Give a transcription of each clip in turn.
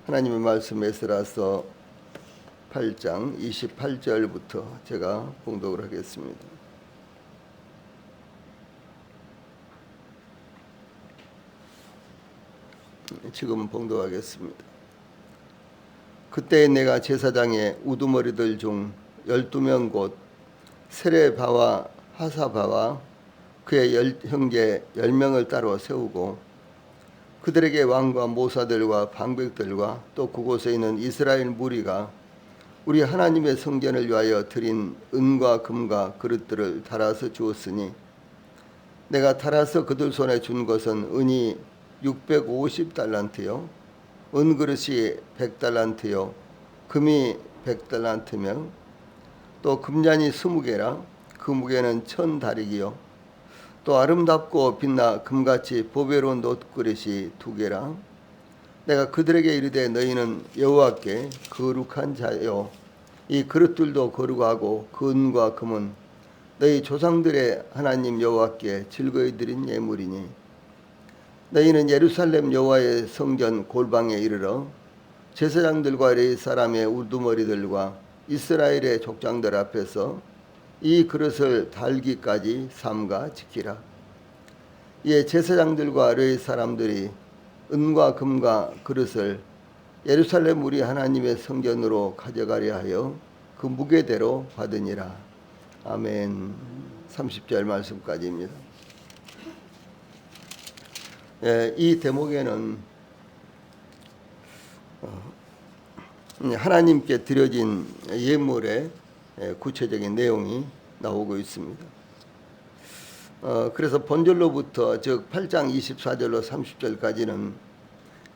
하나님의 말씀 에스라서 8장 28절부터 제가 봉독을 하겠습니다. 지금 봉독하겠습니다. 그때 내가 제사장의 우두머리들 중 12명 곧 세레바와 하사바와 그의 형제 10명을 따로 세우고 그들에게 왕과 모사들과 방백들과 또 그곳에 있는 이스라엘 무리가 우리 하나님의 성전을 위하여 드린 은과 금과 그릇들을 달아서 주었으니 내가 달아서 그들 손에 준 것은 은이 650달란트요 은그릇이 100달란트요 금이 100달란트며 또 금잔이 20개라 그 무게는 1000다리기요 또 아름답고 빛나 금같이 보배로운 놋그릇이 2개라 내가 그들에게 이르되 너희는 여호와께 거룩한 자요 이 그릇들도 거룩하고 그 은과 금은 너희 조상들의 하나님 여호와께 즐거이 드린 예물이니 너희는 예루살렘 여호와의 성전 골방에 이르러 제사장들과 레위 사람의 우두머리들과 이스라엘의 족장들 앞에서 이 그릇을 달기까지 삼가 지키라. 이에 제사장들과 레위 사람들이 은과 금과 그릇을 예루살렘 우리 하나님의 성전으로 가져가려 하여 그 무게대로 받으니라. 아멘. 30절 말씀까지입니다. 이 대목에는 하나님께 드려진 예물의 구체적인 내용이 나오고 있습니다. 그래서 본절로부터 즉 8장 24절로 30절까지는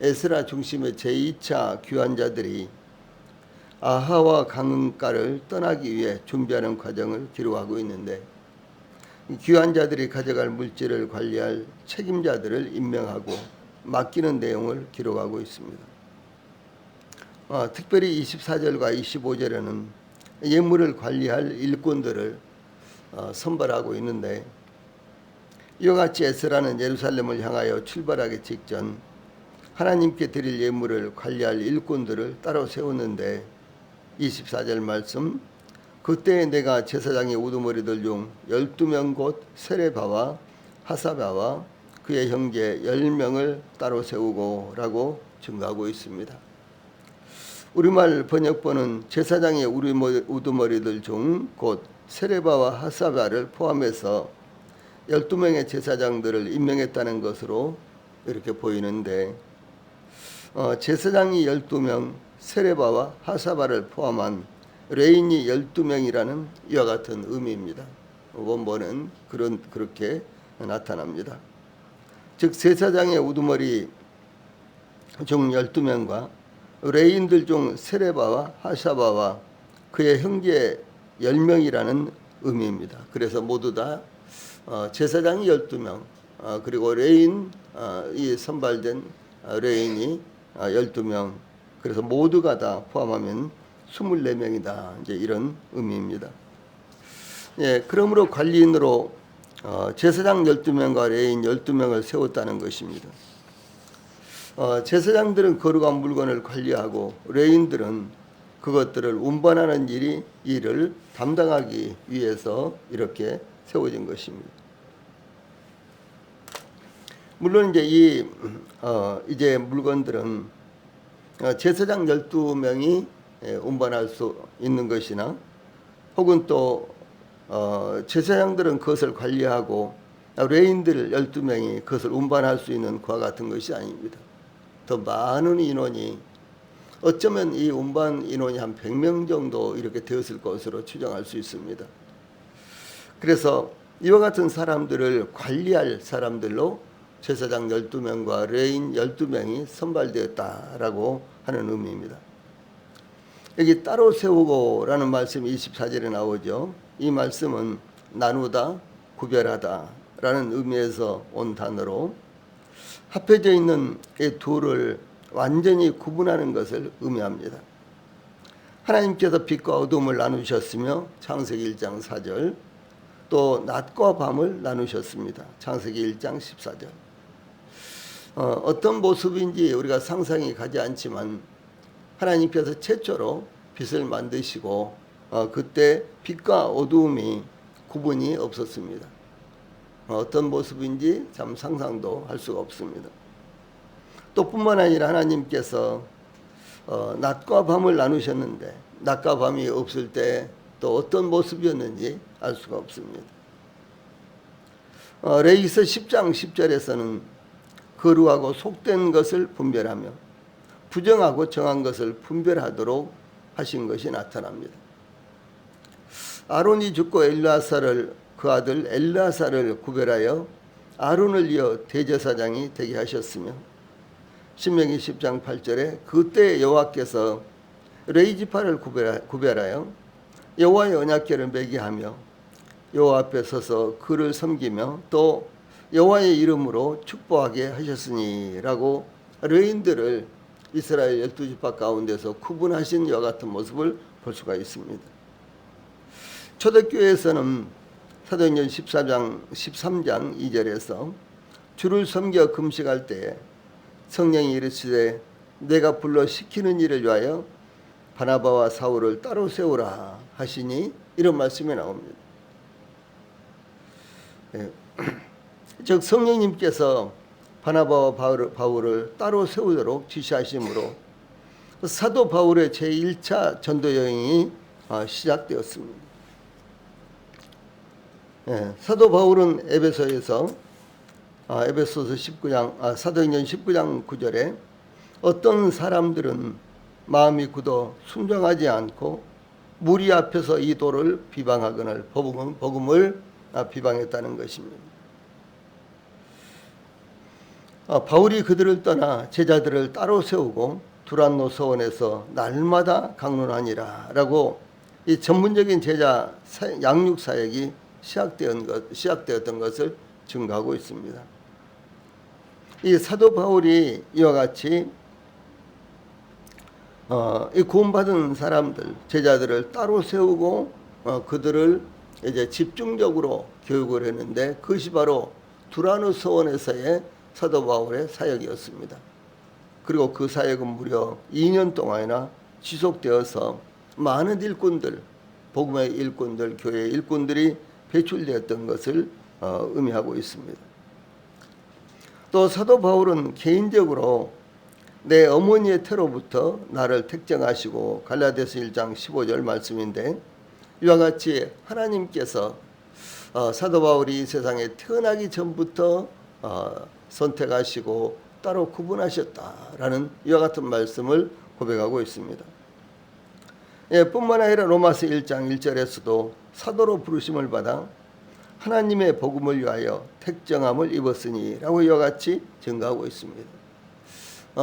에스라 중심의 제2차 귀환자들이 아하와 강가를 떠나기 위해 준비하는 과정을 기록하고 있는데 귀환자들이 가져갈 물질을 관리할 책임자들을 임명하고 맡기는 내용을 기록하고 있습니다. 특별히 24절과 25절에는 예물을 관리할 일꾼들을 선발하고 있는데 이와 같이 에스라는 예루살렘을 향하여 출발하기 직전 하나님께 드릴 예물을 관리할 일꾼들을 따로 세웠는데 24절 말씀 그때 내가 제사장의 우두머리들 중 12명 곧 세레바와 하사바와 그의 형제 10명을 따로 세우고 라고 증가하고 있습니다. 우리말 번역본은 제사장의 우두머리들 중 곧 세레바와 하사바를 포함해서 12명의 제사장들을 임명했다는 것으로 이렇게 보이는데 제사장이 12명, 세레바와 하사바를 포함한 레인이 12명이라는 이와 같은 의미입니다. 원본은 그렇게 나타납니다. 즉 제사장의 우두머리 중 12명과 레인들 중 세레바와 하사바와 그의 형제 10명이라는 의미입니다. 그래서 모두 다 제사장이 12명 그리고 레인 이 선발된 레인이 12명 그래서 모두가 다 포함하면 24명이다. 이제 이런 의미입니다. 그러므로 관리인으로 제사장 12명과 레인 12명을 세웠다는 것입니다. 제사장들은 거룩한 물건을 관리하고 레인들은 그것들을 운반하는 일을 담당하기 위해서 이렇게 세워진 것입니다. 물론 이제 물건들은 제사장 12명이 운반할 수 있는 것이나 혹은 또 제사장들은 그것을 관리하고 레인들 12명이 그것을 운반할 수 있는 그와 같은 것이 아닙니다. 더 많은 인원이 어쩌면 이 운반 인원이 한 100명 정도 이렇게 되었을 것으로 추정할 수 있습니다. 그래서 이와 같은 사람들을 관리할 사람들로 제사장 12명과 레인 12명이 선발되었다라고 하는 의미입니다. 여기 따로 세우고라는 말씀이 24절에 나오죠. 이 말씀은 나누다, 구별하다 라는 의미에서 온 단어로 합해져 있는 이 둘을 완전히 구분하는 것을 의미합니다. 하나님께서 빛과 어둠을 나누셨으며 창세기 1장 4절 또 낮과 밤을 나누셨습니다. 창세기 1장 14절 어떤 모습인지 우리가 상상이 가지 않지만 하나님께서 최초로 빛을 만드시고 그때 빛과 어두움이 구분이 없었습니다. 어떤 모습인지 참 상상도 할 수가 없습니다. 또 뿐만 아니라 하나님께서 낮과 밤을 나누셨는데 낮과 밤이 없을 때 또 어떤 모습이었는지 알 수가 없습니다. 레위기서 10장 10절에서는 거룩하고 속된 것을 분별하며 부정하고 정한 것을 분별하도록 하신 것이 나타납니다. 아론이 죽고 엘르아사를 그 아들 엘르아사를 구별하여 아론을 이어 대제사장이 되게 하셨으며 신명기 10장 8절에 그때 여호와께서 레위지파를 구별하여 여호와의 언약궤를 매게 하며 여호와 앞에 서서 그를 섬기며 또 여호와의 이름으로 축복하게 하셨으니라고 레위인들을 이스라엘 12지파 가운데서 구분하신 이와 같은 모습을 볼 수가 있습니다. 초대교회에서는 사도행전 13장 2절에서 주를 섬겨 금식할 때에 성령이 이르시되 내가 불러 시키는 일을 위하여 바나바와 사울을 따로 세우라 하시니 이런 말씀이 나옵니다. 즉 성령님께서 바나바와 바울을 따로 세우도록 지시하심으로 사도 바울의 제1차 전도 여행이 시작되었습니다. 사도 바울은 에베소서 19장 사도행전 19장 9절에 어떤 사람들은 마음이 굳어 순종하지 않고 무리 앞에서 이 도를 비방하거늘 복음을 비방했다는 것입니다. 바울이 그들을 떠나 제자들을 따로 세우고 두란노 서원에서 날마다 강론하니라 라고 이 전문적인 제자 양육 사역이 시작되었던 것을 증거하고 있습니다. 이 사도 바울이 이와 같이 이 구원받은 사람들 제자들을 따로 세우고 그들을 이제 집중적으로 교육을 했는데 그것이 바로 두라노 서원에서의 사도 바울의 사역이었습니다. 그리고 그 사역은 무려 2년 동안이나 지속되어서 많은 일꾼들, 복음의 일꾼들, 교회의 일꾼들이 배출되었던 것을 의미하고 있습니다. 또 사도 바울은 개인적으로 내 어머니의 태로부터 나를 택정하시고 갈라디아서 1장 15절 말씀인데 이와 같이 하나님께서 사도 바울이 이 세상에 태어나기 전부터 선택하시고 따로 구분하셨다라는 이와 같은 말씀을 고백하고 있습니다. 뿐만 아니라 로마서 1장 1절에서도 사도로 부르심을 받아 하나님의 복음을 위하여 택정함을 입었으니 라고 이와 같이 증거하고 있습니다.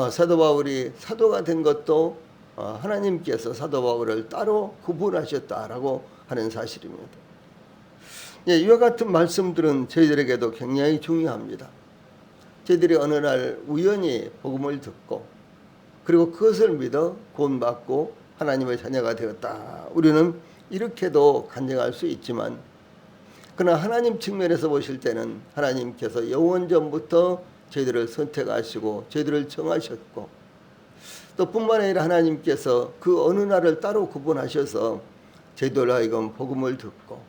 사도 바울이 사도가 된 것도 하나님께서 사도 바울을 따로 구분하셨다라고 하는 사실입니다. 이와 같은 말씀들은 저희들에게도 굉장히 중요합니다. 저희들이 어느 날 우연히 복음을 듣고 그리고 그것을 믿어 구원받고 하나님의 자녀가 되었다. 우리는 이렇게도 간증할 수 있지만 그러나 하나님 측면에서 보실 때는 하나님께서 영원전부터 저희들을 선택하시고 저희들을 정하셨고 또 뿐만 아니라 하나님께서 그 어느 날을 따로 구분하셔서 저희들로 하여금 복음을 듣고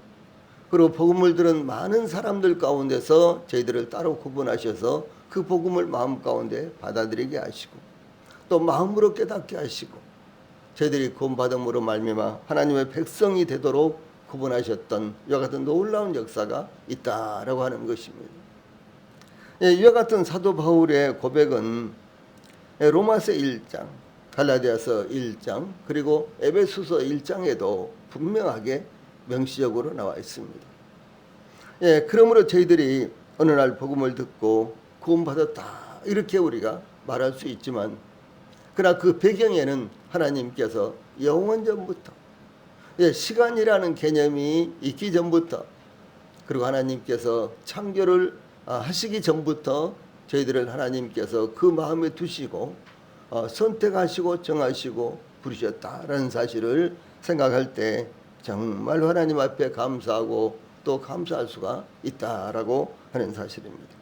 그리고 복음을 들은 많은 사람들 가운데서 저희들을 따로 구분하셔서 그 복음을 마음 가운데 받아들이게 하시고 또 마음으로 깨닫게 하시고 저희들이 구원받음으로 말미암아 하나님의 백성이 되도록 구분하셨던 이와 같은 놀라운 역사가 있다라고 하는 것입니다. 이와 같은 사도 바울의 고백은 로마서 1장, 갈라디아서 1장, 그리고 에베소서 1장에도 분명하게 명시적으로 나와 있습니다. 그러므로 저희들이 어느 날 복음을 듣고 구원받았다 이렇게 우리가 말할 수 있지만 그러나 그 배경에는 하나님께서 영원전부터 시간이라는 개념이 있기 전부터 그리고 하나님께서 창조를 하시기 전부터 저희들을 하나님께서 그 마음에 두시고 선택하시고 정하시고 부르셨다라는 사실을 생각할 때 정말 하나님 앞에 감사하고 또 감사할 수가 있다라고 하는 사실입니다.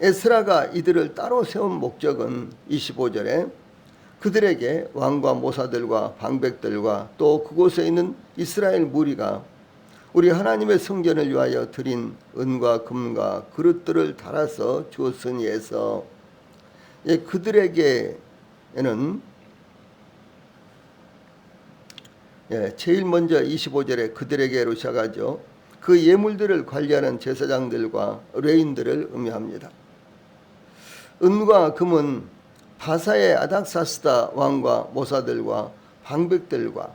에스라가 이들을 따로 세운 목적은 25절에 그들에게 왕과 모사들과 방백들과 또 그곳에 있는 이스라엘 무리가 우리 하나님의 성전을 위하여 드린 은과 금과 그릇들을 달아서 주었으니 해서 그들에게는 제일 먼저 25절에 그들에게로 시작하죠. 그 예물들을 관리하는 제사장들과 레인들을 의미합니다. 은과 금은 바사의 아닥사스다 왕과 모사들과 방백들과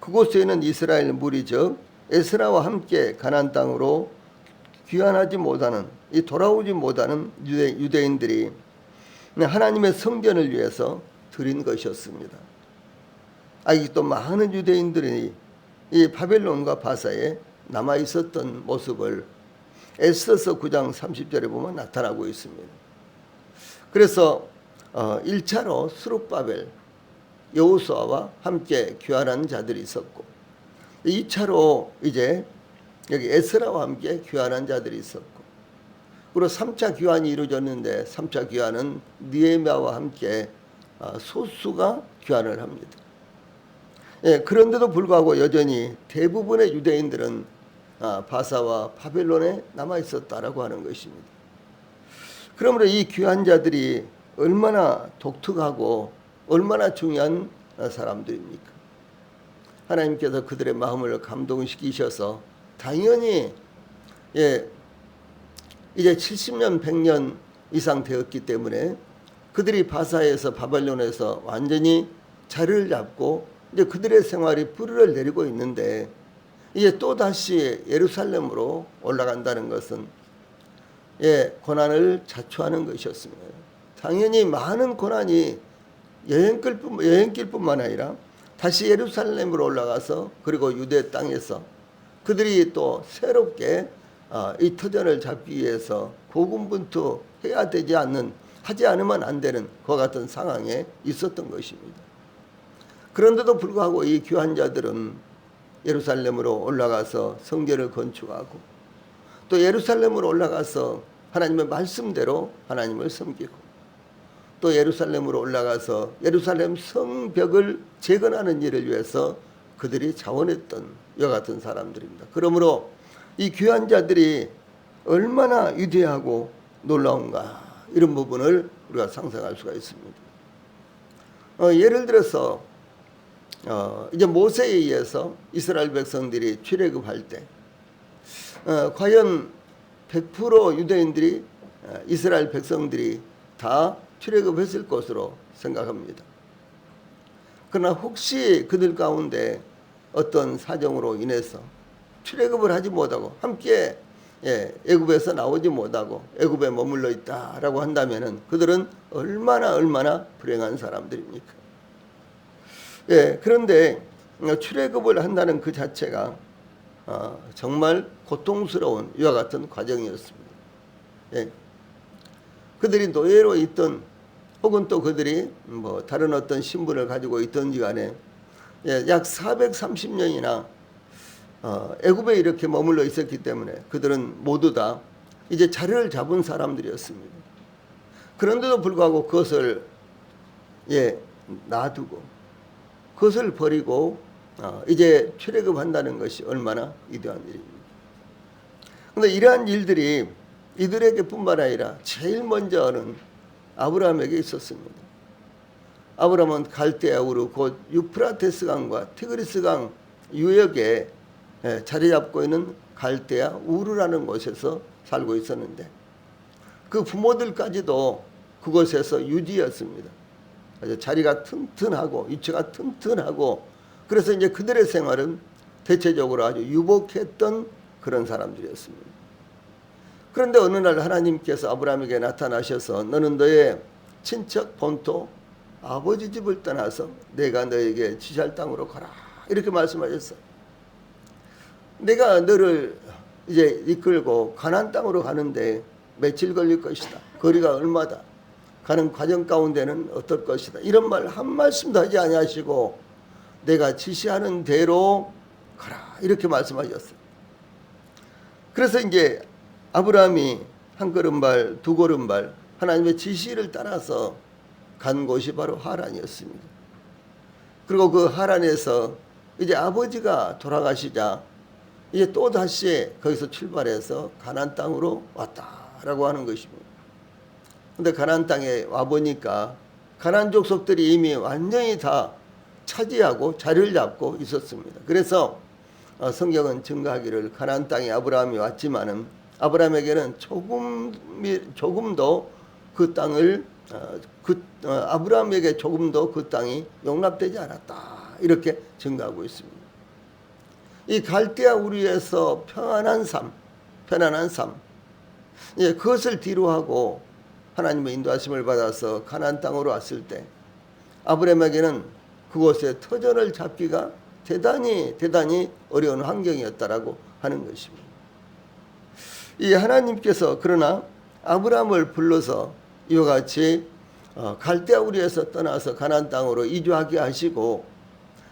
그곳에 있는 이스라엘 무리 즉 에스라와 함께 가나안 땅으로 귀환하지 못하는 돌아오지 못하는 유대인들이 하나님의 성전을 위해서 드린 것이었습니다. 아직도 많은 유대인들이 이 바벨론과 바사에 남아 있었던 모습을 에스더서 9장 30절에 보면 나타나고 있습니다. 그래서 1차로 스룹바벨 여호수아와 함께 귀환한 자들이 있었고 2차로 이제 여기 에스라와 함께 귀환한 자들이 있었고 그리고 3차 귀환이 이루어졌는데 3차 귀환은 느헤미야와 함께 소수가 귀환을 합니다. 그런데도 불구하고 여전히 대부분의 유대인들은 바사와 바벨론에 남아 있었다라고 하는 것입니다. 그러므로 이 귀환 자들이 얼마나 독특하고 얼마나 중요한 사람들입니까? 하나님께서 그들의 마음을 감동시키셔서 당연히 이제 70년 100년 이상 되었기 때문에 그들이 바사에서 바벨론에서 완전히 자리를 잡고 이제 그들의 생활이 뿌리를 내리고 있는데 이제 또 다시 예루살렘으로 올라간다는 것은 고난을 자초하는 것이었습니다. 당연히 많은 고난이 여행길뿐만 아니라 다시 예루살렘으로 올라가서 그리고 유대 땅에서 그들이 또 새롭게 이 터전을 잡기 위해서 고군분투해야 되지 하지 않으면 안 되는 그와 같은 상황에 있었던 것입니다. 그런데도 불구하고 이 귀환자들은 예루살렘으로 올라가서 성전을 건축하고 또 예루살렘으로 올라가서 하나님의 말씀대로 하나님을 섬기고 또 예루살렘으로 올라가서 예루살렘 성벽을 재건하는 일을 위해서 그들이 자원했던 이와 같은 사람들입니다. 그러므로 이 귀한 자들이 얼마나 위대하고 놀라운가 이런 부분을 우리가 상상할 수가 있습니다. 예를 들어서 이제 모세에 의해서 이스라엘 백성들이 출애굽할 때 과연 100% 유대인들이 이스라엘 백성들이 다 출애굽했을 것으로 생각합니다. 그러나 혹시 그들 가운데 어떤 사정으로 인해서 출애굽을 하지 못하고 함께 애굽에서 나오지 못하고 애굽에 머물러 있다라고 한다면은 그들은 얼마나 불행한 사람들입니까? 그런데 출애굽을 한다는 그 자체가 정말 고통스러운 이와 같은 과정이었습니다. 그들이 노예로 있던 혹은 또 그들이 다른 어떤 신분을 가지고 있던지 간에 약 430년이나 애굽에 이렇게 머물러 있었기 때문에 그들은 모두 다 이제 자리를 잡은 사람들이었습니다. 그런데도 불구하고 그것을 놔두고 그것을 버리고 이제 출애굽한다는 것이 얼마나 위대한 일입니까? 그런데 이러한 일들이 이들에게뿐만 아니라 제일 먼저는 아브라함에게 있었습니다. 아브라함은 갈대아 우르 곧 유프라테스 강과 티그리스 강 유역에 자리 잡고 있는 갈대아 우르라는 곳에서 살고 있었는데 그 부모들까지도 그곳에서 유지였습니다. 자리가 튼튼하고 위치가 튼튼하고 그래서 이제 그들의 생활은 대체적으로 아주 유복했던 그런 사람들이었습니다. 그런데 어느 날 하나님께서 아브라함에게 나타나셔서 너는 너의 친척 본토 아버지 집을 떠나서 내가 너에게 지시할 땅으로 가라 이렇게 말씀하셨어요. 내가 너를 이제 이끌고 가나안 땅으로 가는데 며칠 걸릴 것이다. 거리가 얼마다. 가는 과정 가운데는 어떨 것이다. 이런 말 한 말씀도 하지 아니하시고 내가 지시하는 대로 가라 이렇게 말씀하셨어요. 그래서 이제 아브라함이 한 걸음발 두 걸음발 하나님의 지시를 따라서 간 곳이 바로 하란이었습니다. 그리고 그 하란에서 이제 아버지가 돌아가시자 이제 또 다시 거기서 출발해서 가나안 땅으로 왔다라고 하는 것입니다. 근데 가나안 땅에 와 보니까 가나안 족속들이 이미 완전히 다 차지하고 자리를 잡고 있었습니다. 그래서 성경은 증거하기를 가나안 땅에 아브라함이 왔지만은 아브라함에게는 조금도 그 땅을 아브라함에게 조금도 그 땅이 용납되지 않았다, 이렇게 증거하고 있습니다. 이 갈대아 우리에서 편안한 삶, 예, 그것을 뒤로하고 하나님의 인도하심을 받아서 가나안 땅으로 왔을 때 아브라함에게는 그곳에 터전을 잡기가 대단히 어려운 환경이었다라고 하는 것입니다. 이 하나님께서 그러나 아브라함을 불러서 이와 같이 갈대아 우리에서 떠나서 가나안 땅으로 이주하게 하시고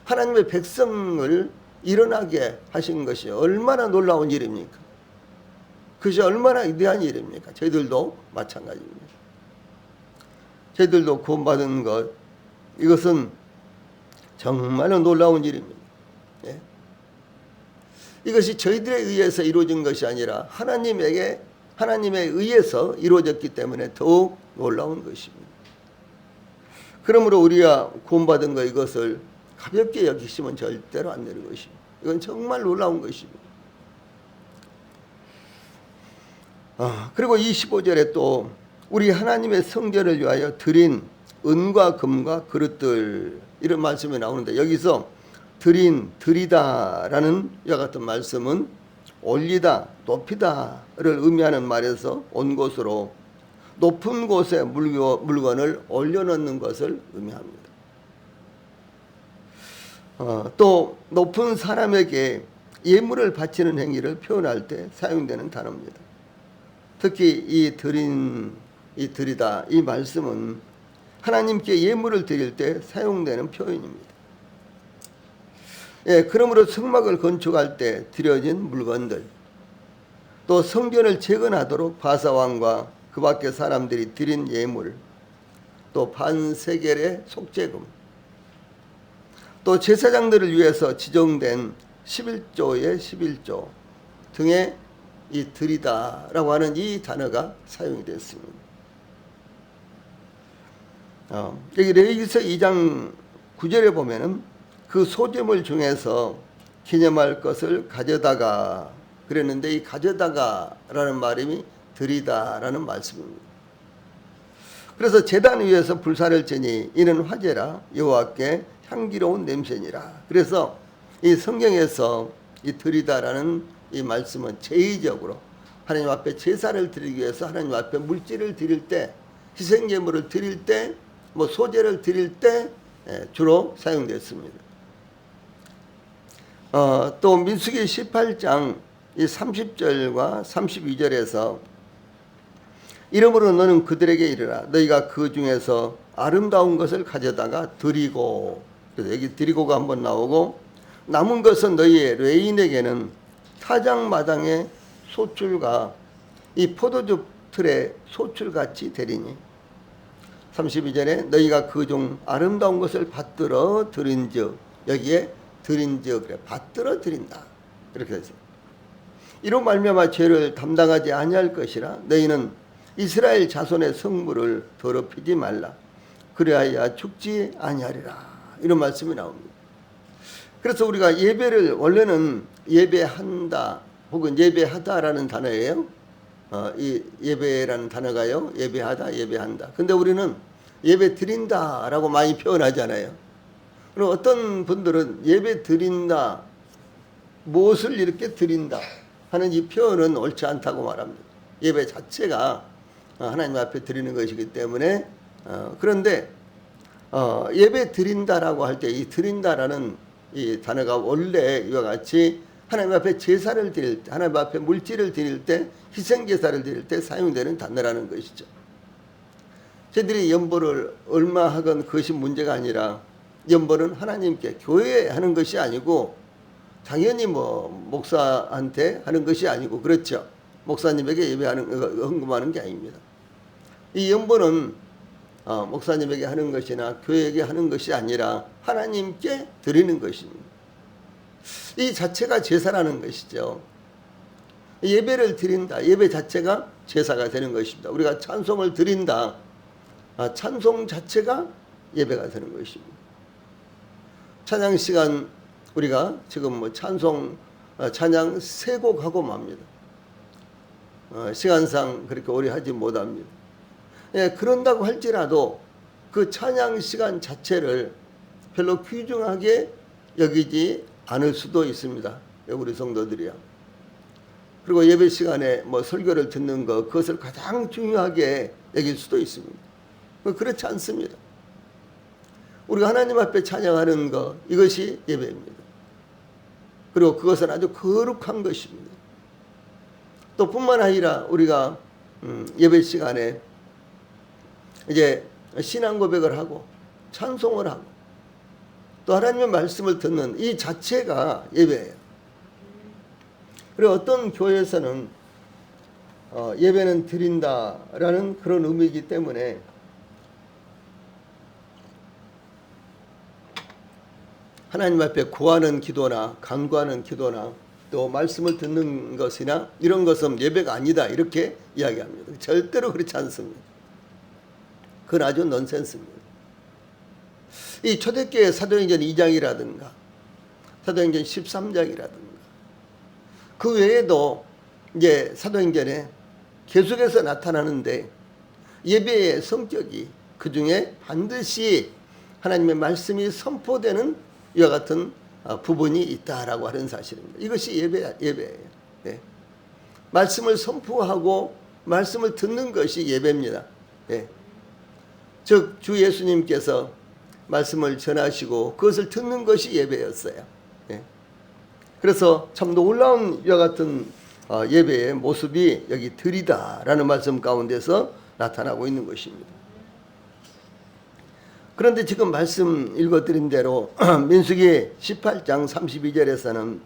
하나님의 백성을 일어나게 하신 것이 얼마나 놀라운 일입니까? 그것이 얼마나 위대한 일입니까? 저희들도 마찬가지입니다. 저희들도 구원받은 것, 이것은 정말로 놀라운 일입니다. 예? 이것이 저희들에 의해서 이루어진 것이 아니라 하나님에 의해서 이루어졌기 때문에 더욱 놀라운 것입니다. 그러므로 우리가 구원받은 것, 이것을 가볍게 여기시면 절대로 안 되는 것입니다. 이건 정말 놀라운 것입니다. 그리고 25절에 또 우리 하나님의 성전을 위하여 드린 은과 금과 그릇들, 이런 말씀이 나오는데 여기서 드리다라는 이와 같은 말씀은 올리다, 높이다를 의미하는 말에서 온 곳으로 높은 곳에 물건을 올려놓는 것을 의미합니다. 또 높은 사람에게 예물을 바치는 행위를 표현할 때 사용되는 단어입니다. 특히 이 드리다, 이 말씀은 하나님께 예물을 드릴 때 사용되는 표현입니다. 예, 그러므로 성막을 건축할 때 드려진 물건들, 또 성전을 재건하도록 바사왕과 그 밖의 사람들이 드린 예물, 또 반세겔의 속죄금, 또 제사장들을 위해서 지정된 11조의 11조 등의 이 드리다라고 하는 이 단어가 사용이 됐습니다. 여기 레위기서 2장 9절에 보면은 그 소재물 중에서 기념할 것을 가져다가 그랬는데, 이 가져다가라는 말이 드리다라는 말씀입니다. 그래서 제단 위에서 불사를 지니 이는 화제라 여호와께 향기로운 냄새니라. 그래서 이 성경에서 이 드리다라는 이 말씀은 제의적으로 하나님 앞에 제사를 드리기 위해서 하나님 앞에 물질을 드릴 때, 희생제물을 드릴 때, 소제를 드릴 때 주로 사용됐습니다. 또 민수기 18장 이 30절과 32절에서 이러므로 너는 그들에게 이르라 너희가 그 중에서 아름다운 것을 가져다가 드리고, 그래서 여기 드리고가 한번 나오고, 남은 것은 너희의 레인에게는 타작마당의 소출과 이 포도주 틀의 소출같이 되리니, 32절에 너희가 그 중 아름다운 것을 받들어 드린즉, 여기에 드린즉 그래 받들어 드린다 이렇게 해서 이로 말미암아 죄를 담당하지 아니할 것이라 너희는 이스라엘 자손의 성물을 더럽히지 말라 그래야 죽지 아니하리라, 이런 말씀이 나옵니다. 그래서 우리가 예배를 원래는 예배한다 혹은 예배하다라는 단어예요. 이 예배라는 단어가요, 예배하다, 예배한다. 근데 우리는 예배 드린다라고 많이 표현하잖아요. 그럼 어떤 분들은 예배 드린다, 무엇을 이렇게 드린다 하는 이 표현은 옳지 않다고 말합니다. 예배 자체가 하나님 앞에 드리는 것이기 때문에, 그런데 예배 드린다라고 할 때 이 드린다라는 이 단어가 원래 이와 같이 하나님 앞에 제사를 드릴 때, 하나님 앞에 물질을 드릴 때, 희생제사를 드릴 때 사용되는 단어라는 것이죠. 저희들이 연보를 얼마 하건 그것이 문제가 아니라, 연보는 하나님께, 교회에 하는 것이 아니고, 당연히 목사한테 하는 것이 아니고, 그렇죠. 목사님에게 예배하는, 헌금하는 게 아닙니다. 이 연보는 목사님에게 하는 것이나 교회에게 하는 것이 아니라 하나님께 드리는 것입니다. 이 자체가 제사라는 것이죠. 예배를 드린다. 예배 자체가 제사가 되는 것입니다. 우리가 찬송을 드린다. 찬송 자체가 예배가 되는 것입니다. 찬양 시간 우리가 지금 뭐 찬송 찬양 세 곡 하고 맙니다. 시간상 그렇게 오래 하지 못합니다. 예, 그런다고 할지라도 그 찬양 시간 자체를 별로 귀중하게 여기지 않을 수도 있습니다. 우리 성도들이야. 그리고 예배 시간에 뭐 설교를 듣는 것, 그것을 가장 중요하게 여길 수도 있습니다. 그렇지 않습니다. 우리가 하나님 앞에 찬양하는 것, 이것이 예배입니다. 그리고 그것은 아주 거룩한 것입니다. 또 뿐만 아니라 우리가 예배 시간에 이제 신앙 고백을 하고 찬송을 하고 또 하나님의 말씀을 듣는 이 자체가 예배예요. 그리고 어떤 교회에서는 예배는 드린다라는 그런 의미이기 때문에 하나님 앞에 구하는 기도나 간구하는 기도나 또 말씀을 듣는 것이나 이런 것은 예배가 아니다 이렇게 이야기합니다. 절대로 그렇지 않습니다. 그건 아주 넌센스입니다. 이 초대교회 사도행전 2장이라든가 사도행전 13장이라든가 그 외에도 이제 사도행전에 계속해서 나타나는데 예배의 성격이 그 중에 반드시 하나님의 말씀이 선포되는 이와 같은 부분이 있다라고 하는 사실입니다. 이것이 예배예요. 네. 말씀을 선포하고 말씀을 듣는 것이 예배입니다. 네. 즉 주 예수님께서 말씀을 전하시고 그것을 듣는 것이 예배였어요. 네. 그래서 참 놀라운 이와 같은 예배의 모습이 여기 드리다라는 말씀 가운데서 나타나고 있는 것입니다. 그런데 지금 말씀 읽어드린 대로 민수기 18장 32절에서는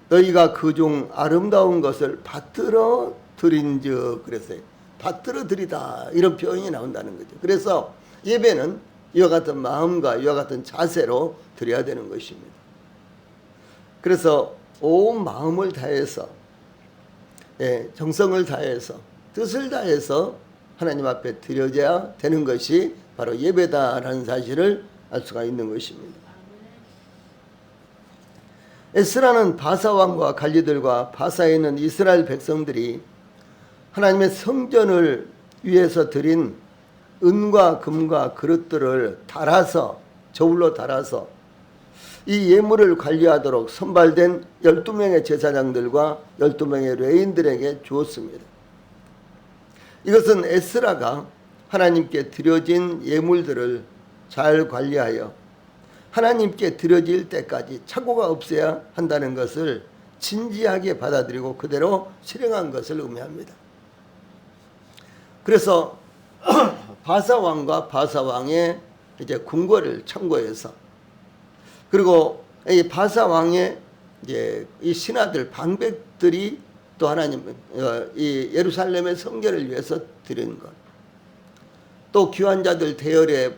너희가 그 중 아름다운 것을 받들어 드린즉 그랬어요. 받들어 드리다 이런 표현이 나온다는 거죠. 그래서 예배는 이와 같은 마음과 이와 같은 자세로 드려야 되는 것입니다. 그래서 온 마음을 다해서 정성을 다해서 뜻을 다해서 하나님 앞에 드려져야 되는 것이 바로 예배다라는 사실을 알 수가 있는 것입니다. 에스라는 바사 왕과 관리들과 바사에 있는 이스라엘 백성들이 하나님의 성전을 위해서 드린 은과 금과 그릇들을 달아서 저울로 달아서 이 예물을 관리하도록 선발된 12명의 제사장들과 12명의 레위인들에게 주었습니다. 이것은 에스라가 하나님께 드려진 예물들을 잘 관리하여 하나님께 드려질 때까지 착오가 없어야 한다는 것을 진지하게 받아들이고 그대로 실행한 것을 의미합니다. 그래서 바사 왕과 바사 왕의 이제 궁궐을 참고해서 그리고 이 바사 왕의 이제 이 신하들 방백들이 또 하나님 이 예루살렘의 성전을 위해서 드린 것. 또 귀한 자들 대열에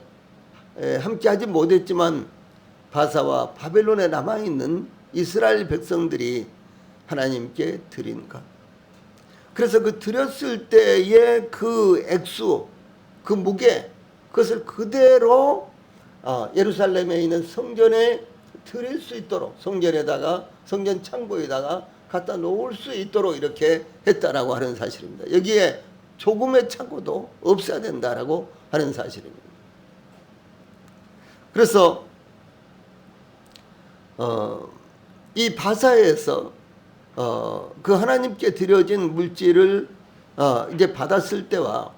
함께하지 못했지만 바사와 바벨론에 남아있는 이스라엘 백성들이 하나님께 드린 것. 그래서 그 드렸을 때의 그 액수, 그 무게, 그것을 그대로 예루살렘에 있는 성전에 드릴 수 있도록 성전에다가 성전 창고에다가 갖다 놓을 수 있도록 이렇게 했다라고 하는 사실입니다. 여기에 조금의 착오도 없어야 된다라고 하는 사실입니다. 그래서 이 바사에서 그 하나님께 드려진 물질을 이제 받았을 때와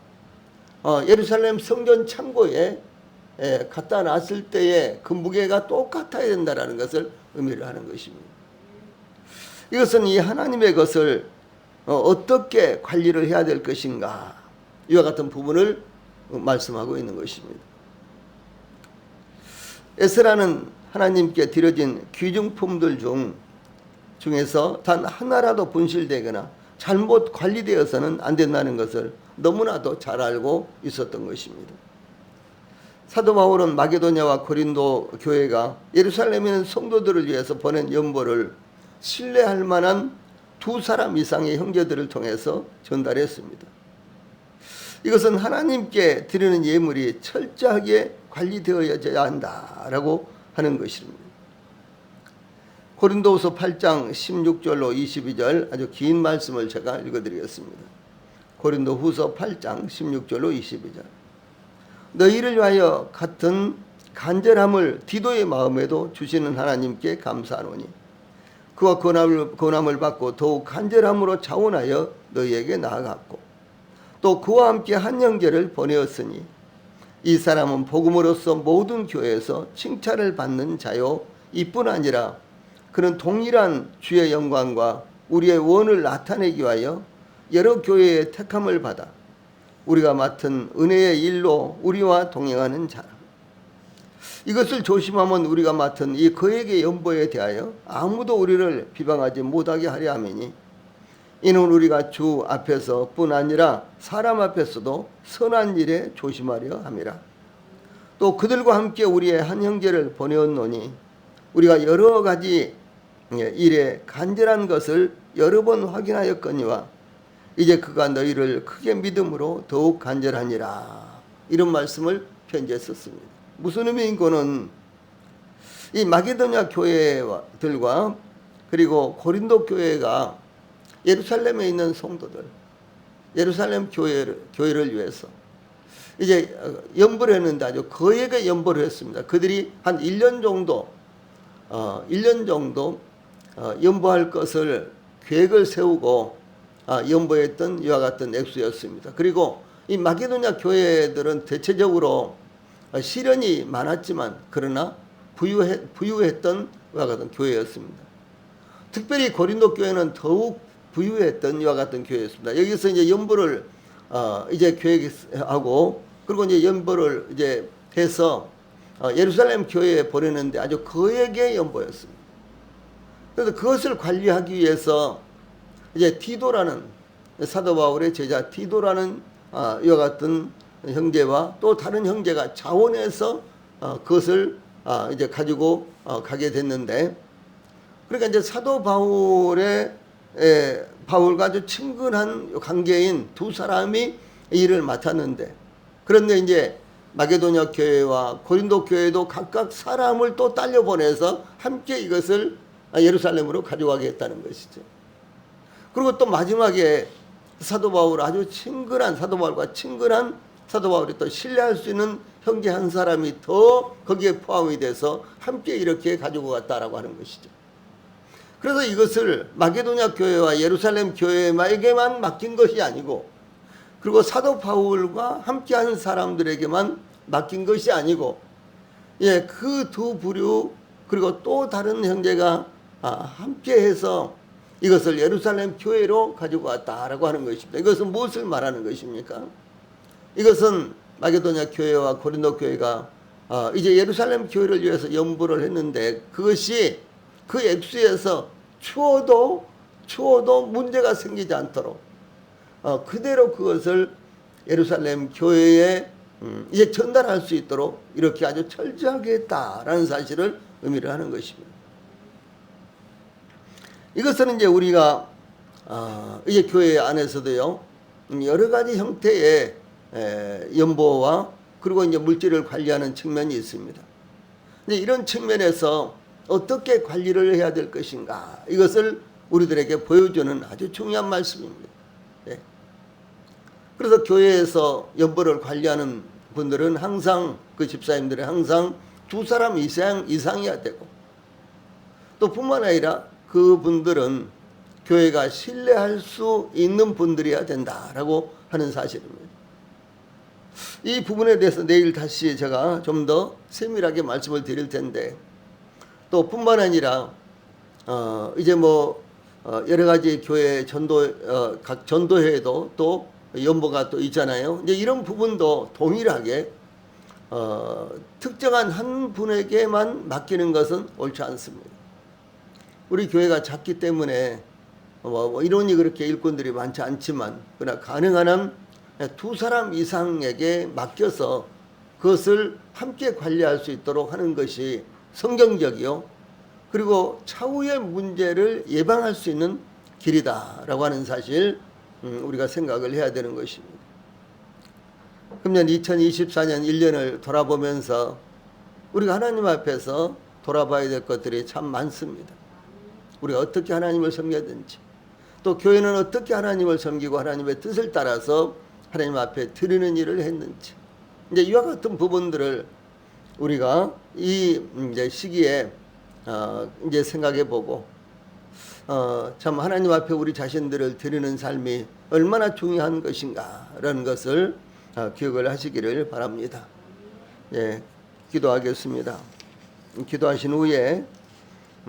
예루살렘 성전 창고에 갖다 놨을 때의 그 무게가 똑같아야 된다라는 것을 의미를 하는 것입니다. 이것은 이 하나님의 것을 어떻게 관리를 해야 될 것인가 이와 같은 부분을 말씀하고 있는 것입니다. 에스라는 하나님께 드려진 귀중품들 중에서 단 하나라도 분실되거나 잘못 관리되어서는 안 된다는 것을 너무나도 잘 알고 있었던 것입니다. 사도 바울은 마게도냐와 고린도 교회가 예루살렘에 있는 성도들을 위해서 보낸 연보를 신뢰할 만한 두 사람 이상의 형제들을 통해서 전달했습니다. 이것은 하나님께 드리는 예물이 철저하게 관리되어야 한다라고 하는 것입니다. 고린도후서 8장 16절로 22절 아주 긴 말씀을 제가 읽어드리겠습니다. 고린도후서 8장 16절로 22절. 너희를 위하여 같은 간절함을 디도의 마음에도 주시는 하나님께 감사하노니 그와 권함을 받고 더욱 간절함으로 자원하여 너희에게 나아갔고 또 그와 함께 한 형제를 보내었으니 이 사람은 복음으로서 모든 교회에서 칭찬을 받는 자요 이뿐 아니라 그는 동일한 주의 영광과 우리의 원을 나타내기 위하여 여러 교회의 택함을 받아 우리가 맡은 은혜의 일로 우리와 동행하는 자라. 이것을 조심하면 우리가 맡은 이 그에게 연보에 대하여 아무도 우리를 비방하지 못하게 하려 함이니 이는 우리가 주 앞에서 뿐 아니라 사람 앞에서도 선한 일에 조심하려 함이라. 또 그들과 함께 우리의 한 형제를 보내었노니 우리가 여러 가지 일에 간절한 것을 여러 번 확인하였거니와 이제 그가 너희를 크게 믿음으로 더욱 간절하니라. 이런 말씀을 편지에 썼습니다. 무슨 의미인 거는 이 마게도냐 교회들과 그리고 고린도 교회가 예루살렘에 있는 성도들, 예루살렘 교회를 위해서 이제 연보를 했는데 아주 거액의 연보를 했습니다. 그들이 한 1년 정도 연보할 것을 계획을 세우고 연보했던 이와 같은 액수였습니다. 그리고 이 마게도냐 교회들은 대체적으로 시련이 많았지만 그러나 부유했던 이와 같은 교회였습니다. 특별히 고린도 교회는 더욱 부유했던 이와 같은 교회였습니다. 여기서 이제 연보를 이제 계획하고 그리고 이제 연보를 이제 해서 예루살렘 교회에 보내는데 아주 거액의 연보였습니다. 그래서 그것을 관리하기 위해서 이제 디도라는 사도 바울의 제자 디도라는 이와 같은 형제와 또 다른 형제가 자원해서 그것을 이제 가지고 가게 됐는데, 그러니까 이제 사도 바울과 아주 친근한 관계인 두 사람이 일을 맡았는데, 그런데 이제 마게도냐 교회와 고린도 교회도 각각 사람을 또 딸려 보내서 함께 이것을 예루살렘으로 가져가게 했다는 것이죠. 그리고 또 마지막에 사도 바울 아주 친근한 사도 바울과 친근한 사도 바울이 또 신뢰할 수 있는 형제 한 사람이 더 거기에 포함이 돼서 함께 이렇게 가지고 갔다라고 하는 것이죠. 그래서 이것을 마게도냐 교회와 예루살렘 교회에게만 맡긴 것이 아니고, 그리고 사도 바울과 함께하는 사람들에게만 맡긴 것이 아니고, 그 두 부류 그리고 또 다른 형제가 함께해서 이것을 예루살렘 교회로 가지고 왔다라고 하는 것입니다. 이것은 무엇을 말하는 것입니까? 이것은 마게도냐 교회와 고린도 교회가 이제 예루살렘 교회를 위해서 연보를 했는데, 그것이 그 액수에서 추워도 문제가 생기지 않도록 그대로 그것을 예루살렘 교회에 이제 전달할 수 있도록 이렇게 아주 철저하게 했다라는 사실을 의미를 하는 것입니다. 이것은 이제 우리가 이제 교회 안에서도요, 여러 가지 형태의 연보와 그리고 이제 물질을 관리하는 측면이 있습니다. 근데 이런 측면에서 어떻게 관리를 해야 될 것인가, 이것을 우리들에게 보여주는 아주 중요한 말씀입니다. 그래서 교회에서 연보를 관리하는 분들은 항상, 그 집사님들은 항상 두 사람 이상이어야 되고, 또 뿐만 아니라 그분들은 교회가 신뢰할 수 있는 분들이어야 된다라고 하는 사실입니다. 이 부분에 대해서 내일 다시 제가 좀 더 세밀하게 말씀을 드릴 텐데, 또 뿐만 아니라 이제 여러 가지 교회 각 전도회에도 또 연보가 또 있잖아요. 이제 이런 부분도 동일하게 특정한 한 분에게만 맡기는 것은 옳지 않습니다. 우리 교회가 작기 때문에 인원이 그렇게 일꾼들이 많지 않지만, 그러나 가능한 한 두 사람 이상에게 맡겨서 그것을 함께 관리할 수 있도록 하는 것이 성경적이요. 그리고 차후의 문제를 예방할 수 있는 길이다라고 하는 사실 우리가 생각을 해야 되는 것입니다. 금년 2024년 1년을 돌아보면서 우리가 하나님 앞에서 돌아봐야 될 것들이 참 많습니다. 우리가 어떻게 하나님을 섬겨야 되는지, 또 교회는 어떻게 하나님을 섬기고 하나님의 뜻을 따라서 하나님 앞에 드리는 일을 했는지, 이제 이와 같은 부분들을 우리가 이 이제 시기에 이제 생각해 보고 참 하나님 앞에 우리 자신들을 드리는 삶이 얼마나 중요한 것인가라는 것을 기억을 하시기를 바랍니다. 예, 기도하겠습니다. 기도하신 후에